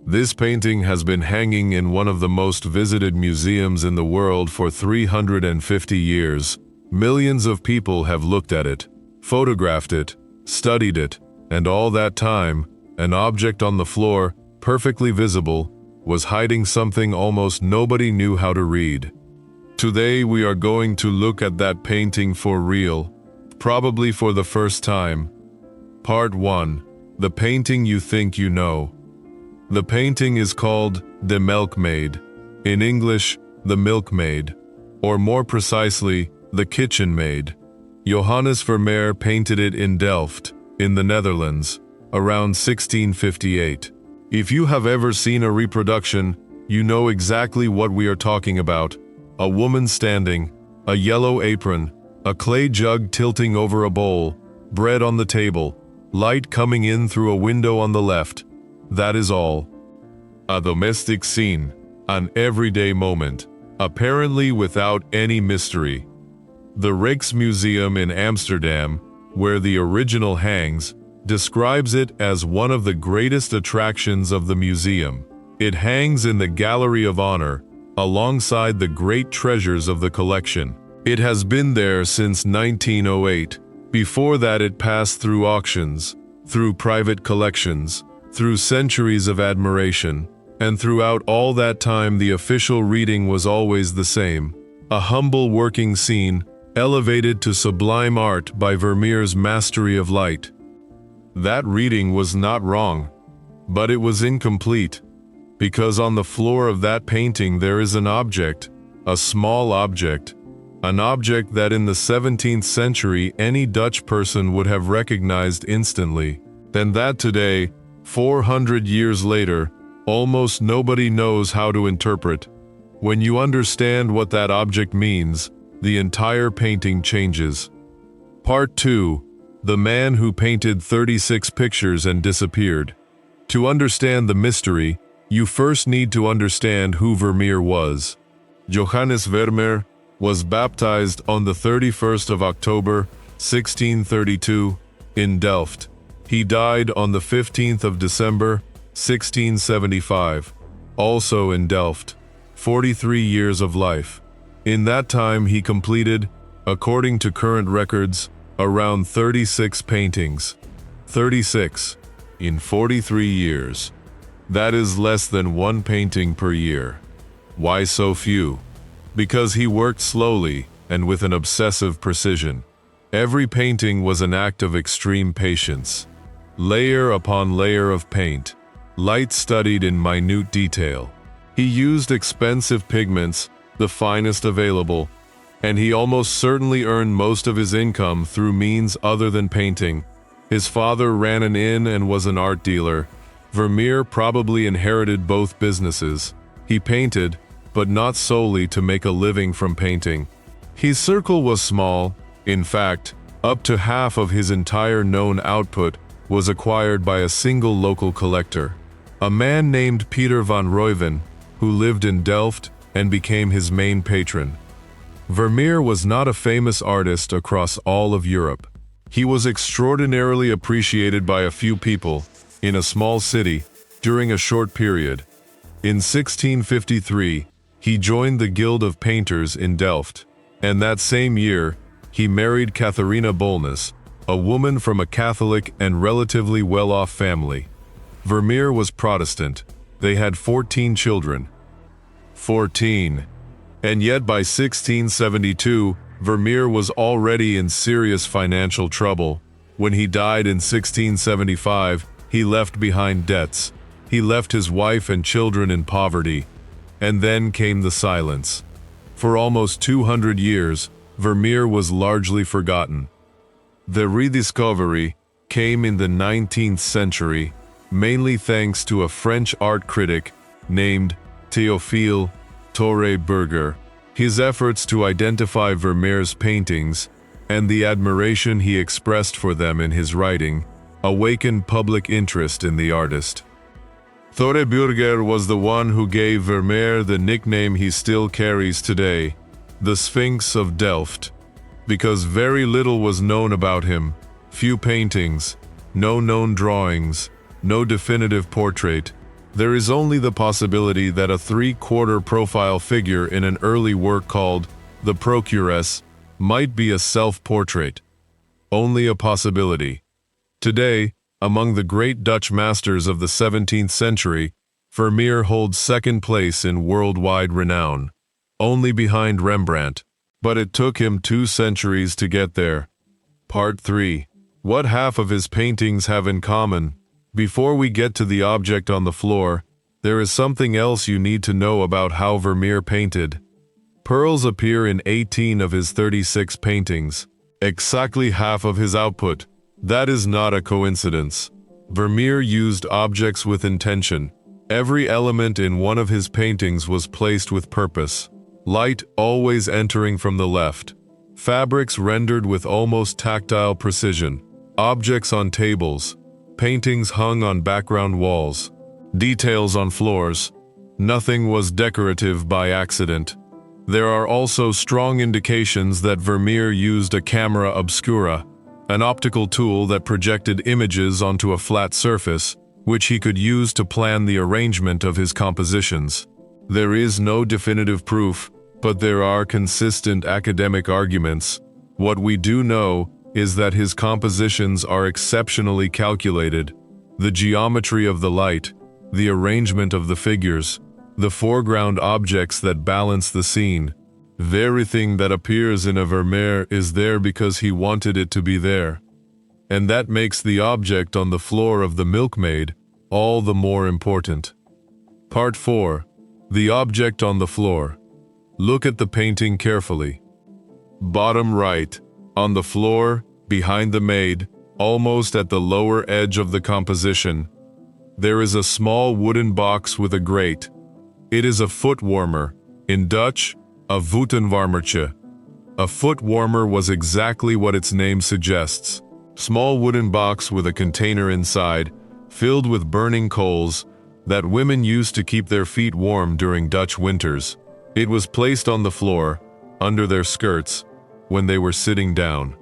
This painting has been hanging in one of the most visited museums in the world for 350 years. Millions of people have looked at it, photographed it, studied it, and all that time, an object on the floor, perfectly visible, was hiding something almost nobody knew how to read. Today we are going to look at that painting for real, probably for the first time. Part 1. The painting you think you know. The painting is called The Milkmaid, in English, The Milkmaid, or more precisely, The Kitchen Maid. Johannes Vermeer painted it in Delft, in the Netherlands, around 1658. If you have ever seen a reproduction, you know exactly what we are talking about. A woman standing, a yellow apron, a clay jug tilting over a bowl, bread on the table, light coming in through a window on the left. That is all. A domestic scene, an everyday moment, apparently without any mystery. The Rijksmuseum in Amsterdam, where the original hangs, describes it as one of the greatest attractions of the museum. It hangs in the Gallery of Honor, alongside the great treasures of the collection. It has been there since 1908. Before that it passed through auctions, through private collections, through centuries of admiration, and throughout all that time the official reading was always the same, a humble working scene, elevated to sublime art by Vermeer's mastery of light. That reading was not wrong, but it was incomplete, because on the floor of that painting there is an object, a small object, an object that in the 17th century any Dutch person would have recognized instantly, and that today, 400 years later, almost nobody knows how to interpret. When you understand what that object means, the entire painting changes. Part 2. The man who painted 36 pictures and disappeared. To understand the mystery, you first need to understand who Vermeer was. Johannes Vermeer was baptized on the 31st of October, 1632, in Delft. He died on the 15th of December, 1675, also in Delft. 43 years of life. In that time he completed, according to current records, around 36 paintings. 36 in 43 years. That is less than one painting per year. Why so few? Because he worked slowly and with an obsessive precision. Every painting was an act of extreme patience. Layer upon layer of paint, light studied in minute detail. He used expensive pigments, the finest available, and he almost certainly earned most of his income through means other than painting. His father ran an inn and was an art dealer. Vermeer probably inherited both businesses. He painted, but not solely to make a living from painting. His circle was small. In fact, up to half of his entire known output was acquired by a single local collector, a man named Peter van Rooyen, who lived in Delft and became his main patron. Vermeer was not a famous artist across all of Europe. He was extraordinarily appreciated by a few people, in a small city, during a short period. In 1653, he joined the Guild of Painters in Delft, and that same year, he married Catharina Bolnes, a woman from a Catholic and relatively well-off family. Vermeer was Protestant. They had 14 children. 14. And yet by 1672, Vermeer was already in serious financial trouble. When he died in 1675, he left behind debts. He left his wife and children in poverty. And then came the silence. For almost 200 years, Vermeer was largely forgotten. The rediscovery came in the 19th century, mainly thanks to a French art critic named Théophile Torre-Berger. His efforts to identify Vermeer's paintings and the admiration he expressed for them in his writing awakened public interest in the artist. Torre-Berger was the one who gave Vermeer the nickname he still carries today, the Sphinx of Delft. Because very little was known about him, few paintings, no known drawings, no definitive portrait, There is only the possibility that a three-quarter profile figure in an early work called The Procuress might be a self-portrait. Only a possibility. Today, among the great Dutch masters of the 17th century, Vermeer holds second place in worldwide renown, only behind Rembrandt. But it took him 2 centuries to get there. Part 3. What half of his paintings have in common? Before we get to the object on the floor, there is something else you need to know about how Vermeer painted. Pearls appear in 18 of his 36 paintings, exactly half of his output. That is not a coincidence. Vermeer used objects with intention. Every element in one of his paintings was placed with purpose. Light always entering from the left. Fabrics rendered with almost tactile precision. Objects on tables. Paintings hung on background walls. Details on floors. Nothing was decorative by accident. There are also strong indications that Vermeer used a camera obscura, an optical tool that projected images onto a flat surface, which he could use to plan the arrangement of his compositions. There is no definitive proof, but there are consistent academic arguments. What we do know is that his compositions are exceptionally calculated. The geometry of the light, the arrangement of the figures, the foreground objects that balance the scene. Everything that appears in a Vermeer is there because he wanted it to be there. And that makes the object on the floor of the Milkmaid all the more important. Part 4. The object on the floor. Look at the painting carefully. Bottom right, on the floor, behind the maid, almost at the lower edge of the composition, there is a small wooden box with a grate. It is a foot warmer, in Dutch, a voetenwarmertje. A foot warmer was exactly what its name suggests. Small wooden box with a container inside, filled with burning coals, that women used to keep their feet warm during Dutch winters. It was placed on the floor, under their skirts, when they were sitting down.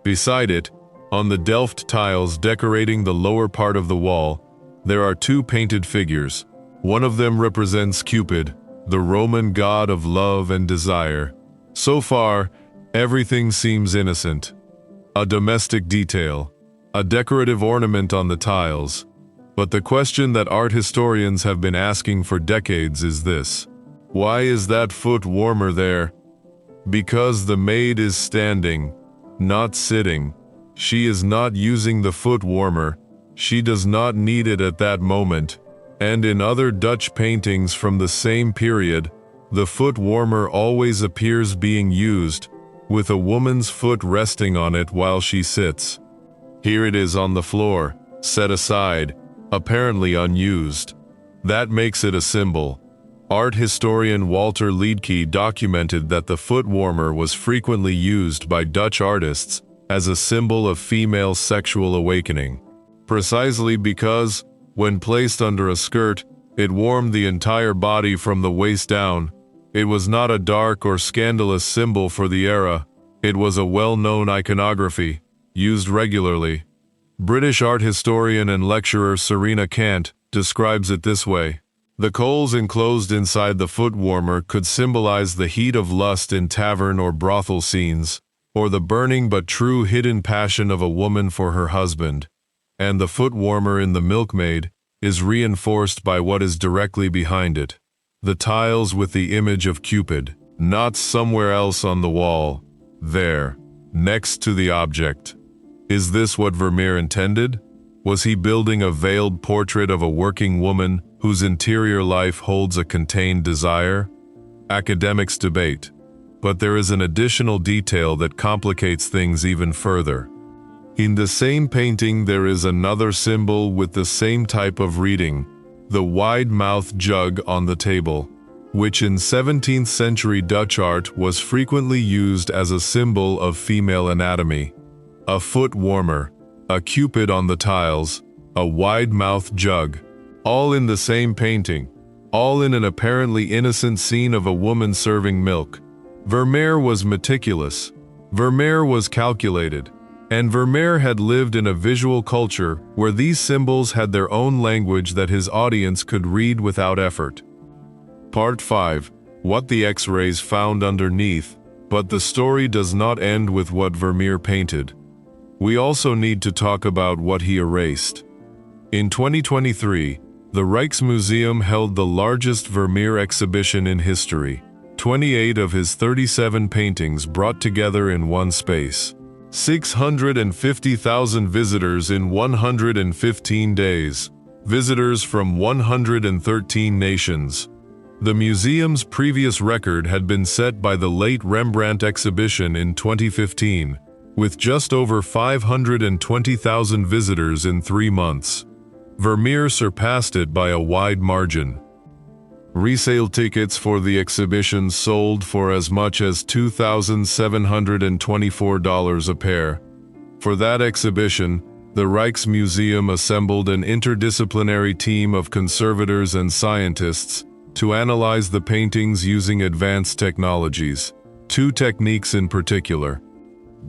Beside it, on the Delft tiles decorating the lower part of the wall, there are 2 painted figures. One of them represents Cupid, the Roman god of love and desire. So far, everything seems innocent. A domestic detail, a decorative ornament on the tiles. But the question that art historians have been asking for decades is this: why is that foot warmer there? Because the maid is standing, not sitting. She is not using the foot warmer. She does not need it at that moment. And in other Dutch paintings from the same period, the foot warmer always appears being used, with a woman's foot resting on it while she sits. Here it is on the floor, set aside, apparently unused. That makes it a symbol. Art historian Walter Liedtke documented that the foot warmer was frequently used by Dutch artists as a symbol of female sexual awakening. Precisely because, when placed under a skirt, it warmed the entire body from the waist down. It was not a dark or scandalous symbol for the era. It was a well-known iconography, used regularly. British art historian and lecturer Serena Kant describes it this way: the coals enclosed inside the foot warmer could symbolize the heat of lust in tavern or brothel scenes, or the burning but true hidden passion of a woman for her husband. And the foot warmer in the Milkmaid is reinforced by what is directly behind it. The tiles with the image of Cupid, not somewhere else on the wall, there, next to the object. Is this what Vermeer intended? Was he building a veiled portrait of a working woman whose interior life holds a contained desire? Academics debate, but there is an additional detail that complicates things even further. In the same painting there is another symbol with the same type of reading, the wide-mouthed jug on the table, which in 17th century Dutch art was frequently used as a symbol of female anatomy. A foot warmer, a Cupid on the tiles, a wide-mouthed jug, all in the same painting, all in an apparently innocent scene of a woman serving milk. Vermeer was meticulous. Vermeer was calculated. And Vermeer had lived in a visual culture where these symbols had their own language that his audience could read without effort. Part 5. What the X-rays found underneath. But the story does not end with what Vermeer painted. We also need to talk about what he erased. In 2023, the Rijksmuseum held the largest Vermeer exhibition in history. 28 of his 37 paintings brought together in one space. 650,000 visitors in 115 days. Visitors from 113 nations. The museum's previous record had been set by the late Rembrandt exhibition in 2015, with just over 520,000 visitors in 3 months. Vermeer surpassed it by a wide margin. Resale tickets for the exhibition sold for as much as $2,724 a pair. For that exhibition, the Rijksmuseum assembled an interdisciplinary team of conservators and scientists to analyze the paintings using advanced technologies. 2 techniques in particular.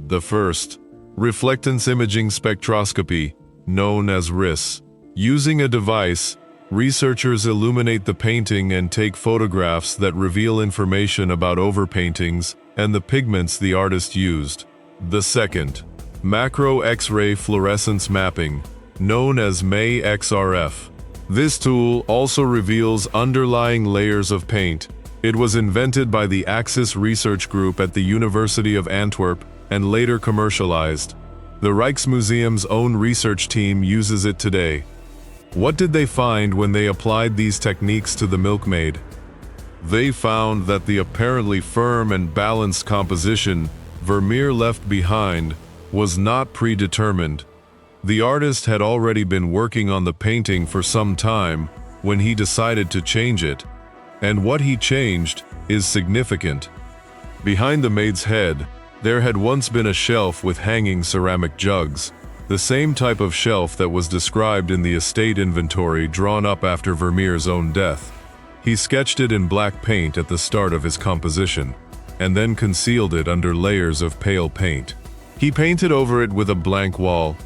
The first, reflectance imaging spectroscopy, known as RIS. Using a device, researchers illuminate the painting and take photographs that reveal information about overpaintings and the pigments the artist used. The second, macro X-ray fluorescence mapping, known as MAY-XRF. This tool also reveals underlying layers of paint. It was invented by the Axis Research Group at the University of Antwerp and later commercialized. The Rijksmuseum's own research team uses it today. What did they find when they applied these techniques to the Milkmaid? They found that the apparently firm and balanced composition Vermeer left behind was not predetermined. The artist had already been working on the painting for some time when he decided to change it, and what he changed is significant. Behind the maid's head, there had once been a shelf with hanging ceramic jugs. The same type of shelf that was described in the estate inventory drawn up after Vermeer's own death. He sketched it in black paint at the start of his composition, and then concealed it under layers of pale paint. He painted over it with a blank wall,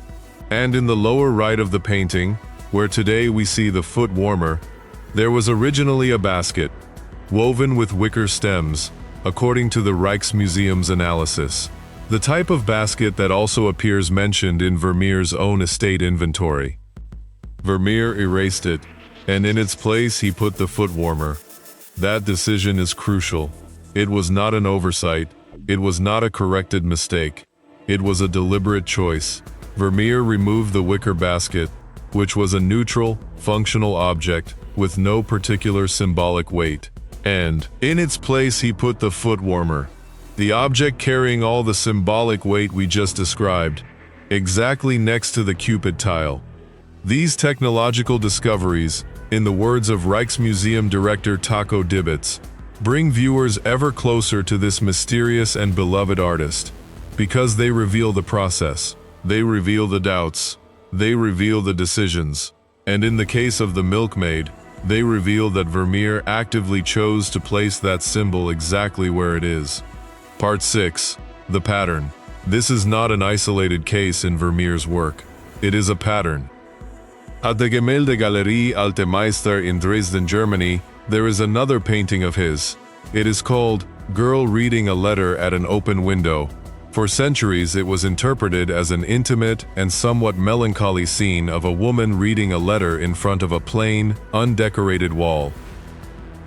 and in the lower right of the painting, where today we see the foot warmer, there was originally a basket, woven with wicker stems, according to the Rijksmuseum's analysis. The type of basket that also appears mentioned in Vermeer's own estate inventory. Vermeer erased it, and in its place he put the foot warmer. That decision is crucial. It was not an oversight. It was not a corrected mistake. It was a deliberate choice. Vermeer removed the wicker basket, which was a neutral, functional object with no particular symbolic weight. And in its place he put the foot warmer. The object carrying all the symbolic weight we just described, exactly next to the Cupid tile. These technological discoveries, in the words of Rijksmuseum director Taco Dibbets, bring viewers ever closer to this mysterious and beloved artist, because they reveal the process, they reveal the doubts, they reveal the decisions, and in the case of the Milkmaid, they reveal that Vermeer actively chose to place that symbol exactly where it is. Part 6. The pattern. This is not an isolated case in Vermeer's work. It is a pattern. At the Gemäldegalerie Alte Meister in Dresden, Germany, there is another painting of his. It is called Girl Reading a Letter at an Open Window. For centuries it was interpreted as an intimate and somewhat melancholy scene of a woman reading a letter in front of a plain, undecorated wall.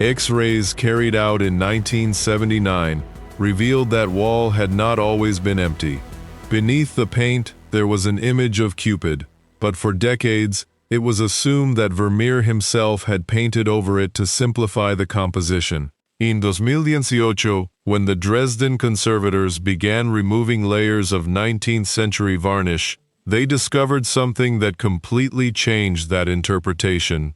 X-rays carried out in 1979 revealed that wall had not always been empty. Beneath the paint, there was an image of Cupid, but for decades, it was assumed that Vermeer himself had painted over it to simplify the composition. In 2018, when the Dresden conservators began removing layers of 19th-century varnish, they discovered something that completely changed that interpretation.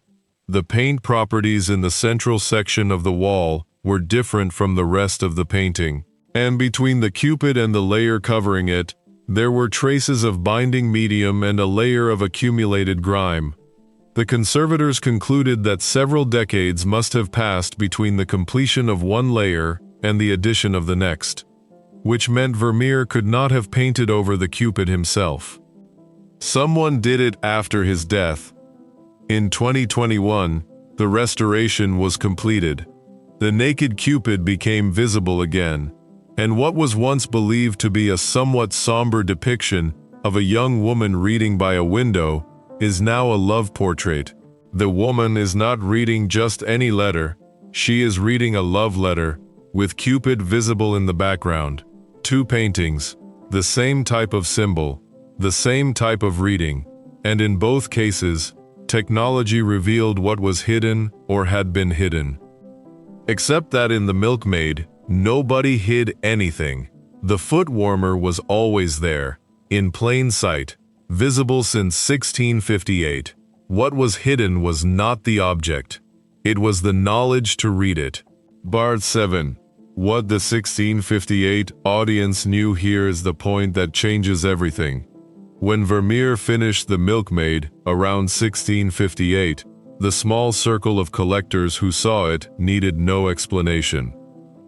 The paint properties in the central section of the wall were different from the rest of the painting, and between the Cupid and the layer covering it, there were traces of binding medium and a layer of accumulated grime. The conservators concluded that several decades must have passed between the completion of one layer and the addition of the next. which meant Vermeer could not have painted over the Cupid himself. Someone did it after his death. In 2021, the restoration was completed. The naked Cupid became visible again, and what was once believed to be a somewhat somber depiction of a young woman reading by a window is now a love portrait. The woman is not reading just any letter, she is reading a love letter, with Cupid visible in the background. Two paintings, the same type of symbol, the same type of reading, and in both cases, technology revealed what was hidden or had been hidden. Except that in the Milkmaid, nobody hid anything. The foot warmer was always there, in plain sight, visible since 1658. What was hidden was not the object. It was the knowledge to read it. Part 7. What the 1658 audience knew. Here is the point that changes everything. When Vermeer finished the Milkmaid, around 1658, the small circle of collectors who saw it needed no explanation.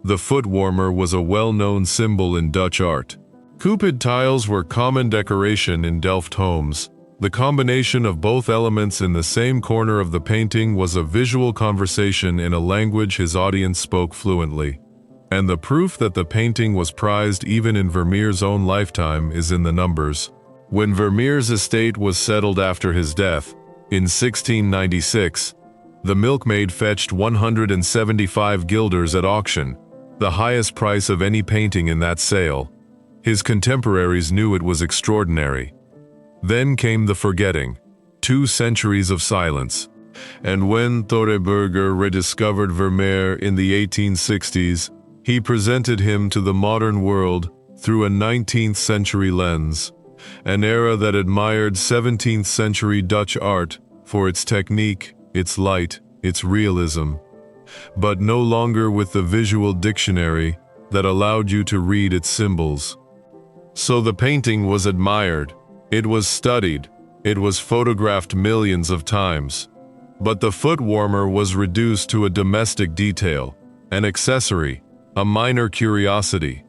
The foot warmer was a well-known symbol in Dutch art. Cupid tiles were common decoration in Delft homes. The combination of both elements in the same corner of the painting was a visual conversation in a language his audience spoke fluently. And the proof that the painting was prized even in Vermeer's own lifetime is in the numbers. When Vermeer's estate was settled after his death, in 1696, the Milkmaid fetched 175 guilders at auction, the highest price of any painting in that sale. His contemporaries knew it was extraordinary. Then came the forgetting, 2 centuries of silence. And when Thoreberger rediscovered Vermeer in the 1860s, he presented him to the modern world through a 19th century lens, an era that admired 17th century Dutch art for its technique, its light, its realism, but no longer with the visual dictionary that allowed you to read its symbols. So the painting was admired, it was studied, it was photographed millions of times. But the foot warmer was reduced to a domestic detail, an accessory, a minor curiosity.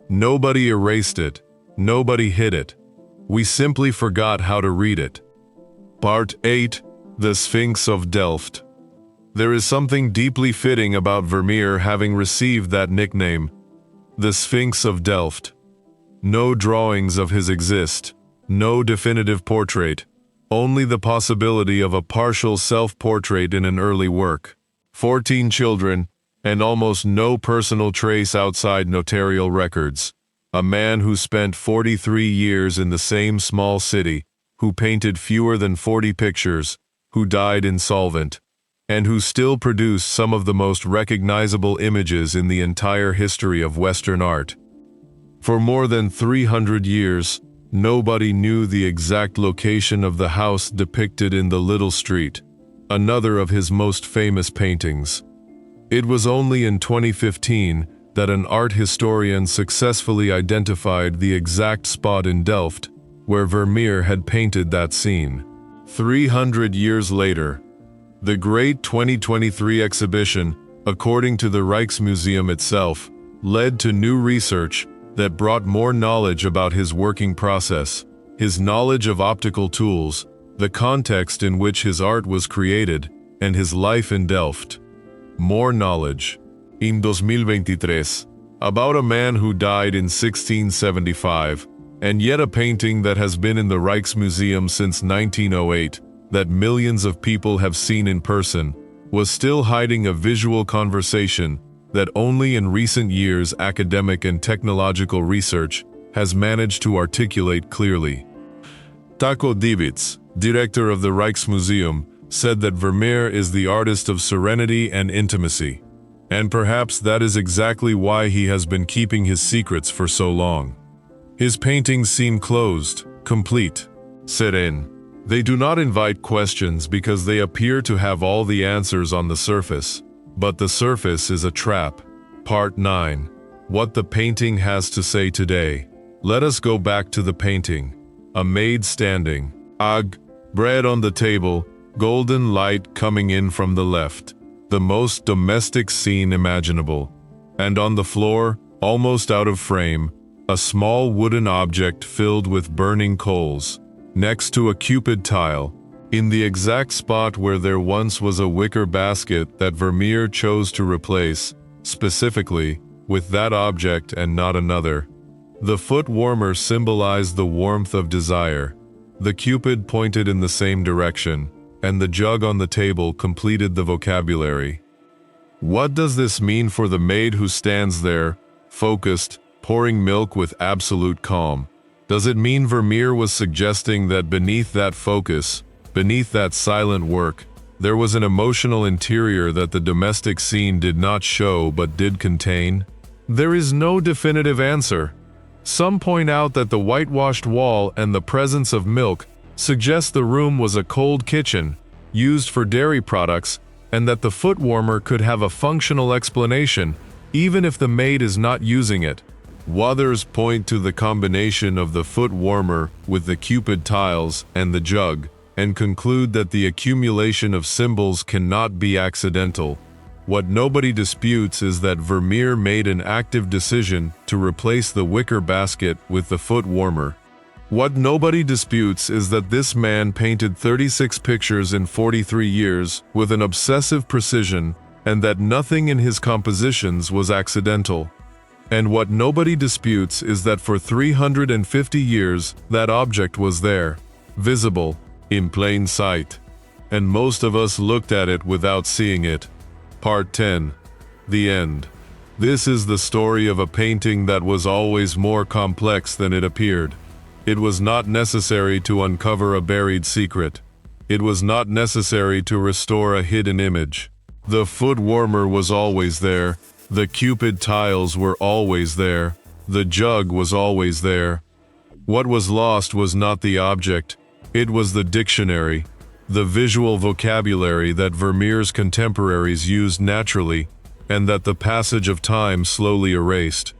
Nobody erased it, nobody hid it. We simply forgot how to read it. Part 8. The Sphinx of Delft. There is something deeply fitting about Vermeer having received that nickname, the Sphinx of Delft. No drawings of his exist, no definitive portrait, only the possibility of a partial self-portrait in an early work. 14 children, and almost no personal trace outside notarial records. A man who spent 43 years in the same small city, who painted fewer than 40 pictures, who died insolvent, and who still produced some of the most recognizable images in the entire history of Western art. For more than 300 years, nobody knew the exact location of the house depicted in The Little Street, another of his most famous paintings. It was only in 2015 that an art historian successfully identified the exact spot in Delft where Vermeer had painted that scene. 300 years later, the great 2023 exhibition, according to the Rijksmuseum itself, led to new research that brought more knowledge about his working process, his knowledge of optical tools, the context in which his art was created, and his life in Delft. More knowledge. In 2023, about a man who died in 1675, and yet a painting that has been in the Rijksmuseum since 1908, that millions of people have seen in person, was still hiding a visual conversation that only in recent years academic and technological research has managed to articulate clearly. Taco Divits, director of the Rijksmuseum, said that Vermeer is the artist of serenity and intimacy. And perhaps that is exactly why he has been keeping his secrets for so long. His paintings seem closed, complete, serene. They do not invite questions because they appear to have all the answers on the surface. But the surface is a trap. Part 9. What the painting has to say today. Let us go back to the painting. A maid standing. Bread on the table, golden light coming in from the left. The most domestic scene imaginable. And on the floor, almost out of frame, a small wooden object filled with burning coals, next to a Cupid tile, in the exact spot where there once was a wicker basket that Vermeer chose to replace, specifically, with that object and not another. The foot warmer symbolized the warmth of desire. The Cupid pointed in the same direction, and the jug on the table completed the vocabulary. What does this mean for the maid who stands there, focused, pouring milk with absolute calm? Does it mean Vermeer was suggesting that beneath that focus, beneath that silent work, there was an emotional interior that the domestic scene did not show but did contain? There is no definitive answer. Some point out that the whitewashed wall and the presence of milk suggest the room was a cold kitchen, used for dairy products, and that the foot warmer could have a functional explanation, even if the maid is not using it. Others point to the combination of the foot warmer with the Cupid tiles and the jug, and conclude that the accumulation of symbols cannot be accidental. What nobody disputes is that Vermeer made an active decision to replace the wicker basket with the foot warmer. What nobody disputes is that this man painted 36 pictures in 43 years with an obsessive precision, and that nothing in his compositions was accidental. And what nobody disputes is that for 350 years that object was there, visible, in plain sight. And most of us looked at it without seeing it. Part 10. The End. This is the story of a painting that was always more complex than it appeared. It was not necessary to uncover a buried secret. It was not necessary to restore a hidden image. The foot warmer was always there. The Cupid tiles were always there. The jug was always there. What was lost was not the object. It was the dictionary, the visual vocabulary that Vermeer's contemporaries used naturally, and that the passage of time slowly erased.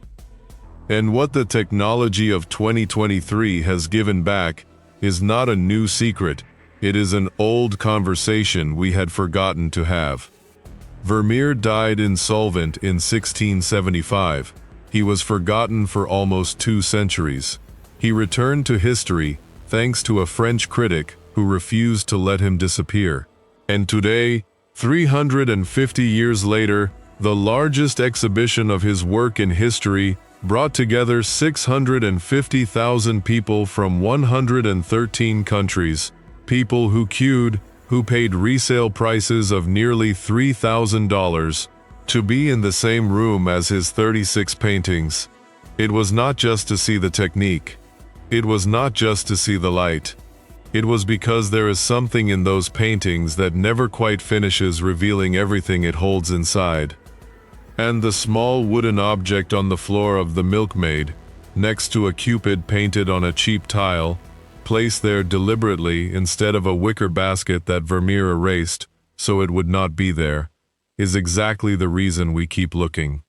And what the technology of 2023 has given back is not a new secret, it is an old conversation we had forgotten to have. Vermeer died insolvent in 1675. He was forgotten for almost 2 centuries. He returned to history thanks to a French critic who refused to let him disappear. And today, 350 years later, the largest exhibition of his work in history brought together 650,000 people from 113 countries, people who queued, who paid resale prices of nearly $3,000 to be in the same room as his 36 paintings. It was not just to see the technique. It was not just to see the light. It was because there is something in those paintings that never quite finishes revealing everything it holds inside. And the small wooden object on the floor of the Milkmaid, next to a Cupid painted on a cheap tile, placed there deliberately instead of a wicker basket that Vermeer erased so it would not be there, is exactly the reason we keep looking.